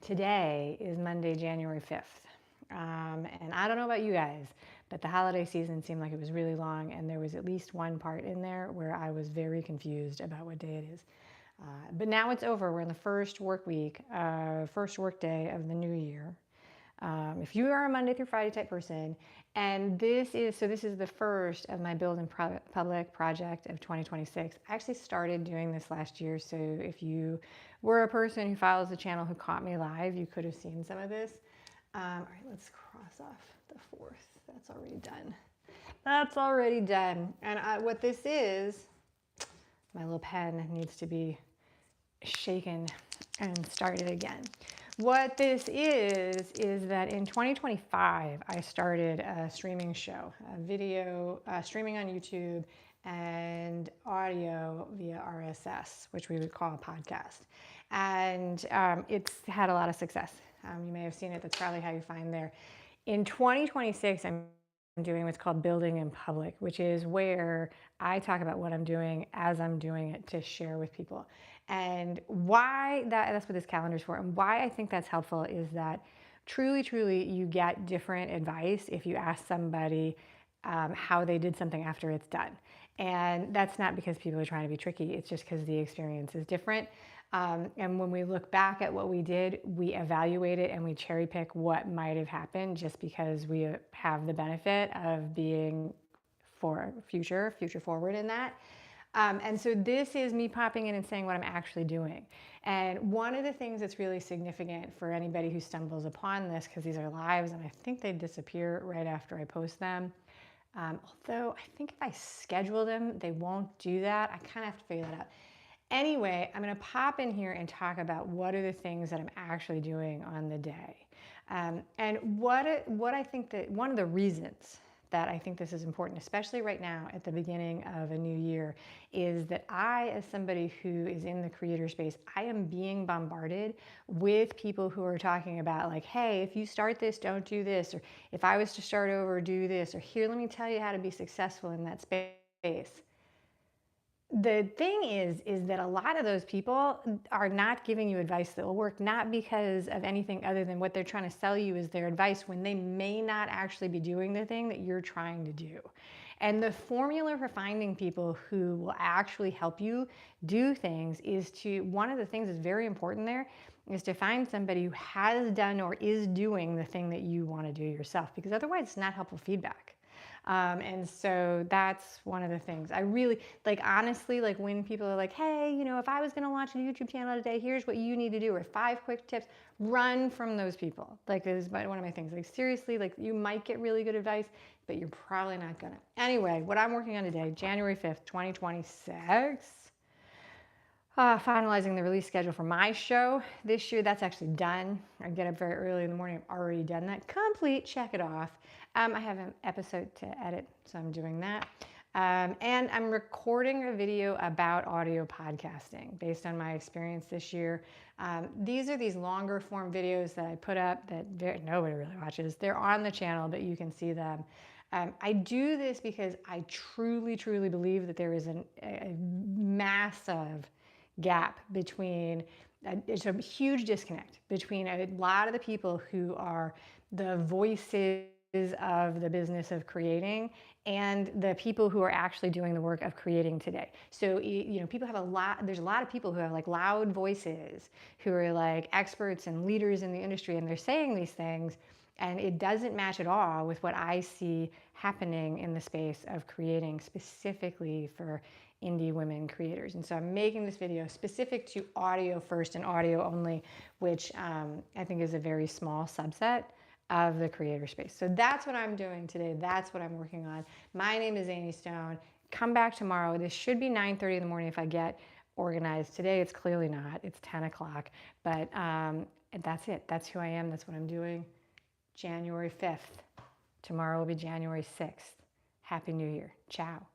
Today is Monday, January 5th. And I don't know about you guys, but the holiday season seemed like it was really long, and there was at least one part in there where I was very confused about what day it is. But now it's over. We're in the first work week, first work day of the new year. If you are a Monday through Friday type person, and this is the first of my Build in Public project of 2026. I actually started doing this last year, so if you were a person who follows the channel who caught me live, you could have seen some of this. All right, let's cross off the 4th. That's already done. That's already done. And what this is, my little pen needs to be shaken and started again. What this is that in 2025, I started a streaming show, a video streaming on YouTube and audio via RSS, which we would call a podcast. And it's had a lot of success. You may have seen it. That's probably how you find there. In 2026, I'm doing what's called Building in Public, which is where I talk about what I'm doing as I'm doing it to share with people. And why that's what this calendar is for. And why I think that's helpful is that truly, you get different advice if you ask somebody how they did something after it's done. And that's not because people are trying to be tricky. It's just because the experience is different. And when we look back at what we did, we evaluate it and we cherry pick what might have happened just because we have the benefit of being future forward in that. And so this is me popping in and saying what I'm actually doing. And one of the things that's really significant for anybody who stumbles upon this, because these are lives and I think they disappear right after I post them. Although I think if I schedule them, they won't do that. I kind of have to figure that out. Anyway, I'm going to pop in here and talk about what are the things that I'm actually doing on the day. And what I think that one of the reasons that I think this is important, especially right now at the beginning of a new year, is that I, as somebody who is in the creator space, I am being bombarded with people who are talking about like, hey, if you start this, don't do this, or if I was to start over, do this, or here, let me tell you how to be successful in that space. The thing is that a lot of those people are not giving you advice that will work, not because of anything other than what they're trying to sell you is their advice when they may not actually be doing the thing that you're trying to do. And the formula for finding people who will actually help you do things is one of the things that's very important there is to find somebody who has done or is doing the thing that you want to do yourself, because otherwise it's not helpful feedback. And so that's one of the things I really like, honestly, like when people are like, hey, if I was going to launch a YouTube channel today, here's what you need to do, or 5 quick tips, run from those people. Like, this is one of my things. Like, seriously, like you might get really good advice, but you're probably not going to. Anyway, what I'm working on today, January 5th, 2026. Finalizing the release schedule for my show this year. That's actually done. I get up very early in the morning. I've already done that. Complete. Check it off. I have an episode to edit, so I'm doing that. And I'm recording a video about audio podcasting based on my experience this year. These are these longer form videos that I put up that nobody really watches. They're on the channel, but you can see them. I do this because I truly believe that there is a massive gap between, it's a huge disconnect between a lot of the people who are the voices of the business of creating and the people who are actually doing the work of creating today. So, people have there's a lot of people who have like loud voices who are like experts and leaders in the industry, and they're saying these things, and it doesn't match at all with what I see happening in the space of creating specifically for indie women creators. And so I'm making this video specific to audio first and audio only, which I think is a very small subset of the creator space. So that's what I'm doing today. That's what I'm working on. My name is Amy Stone. Come back tomorrow. This should be 9:30 in the morning if I get organized. Today it's clearly not. It's 10 o'clock. But that's it. That's who I am. That's what I'm doing. January 5th. Tomorrow will be January 6th. Happy New Year. Ciao.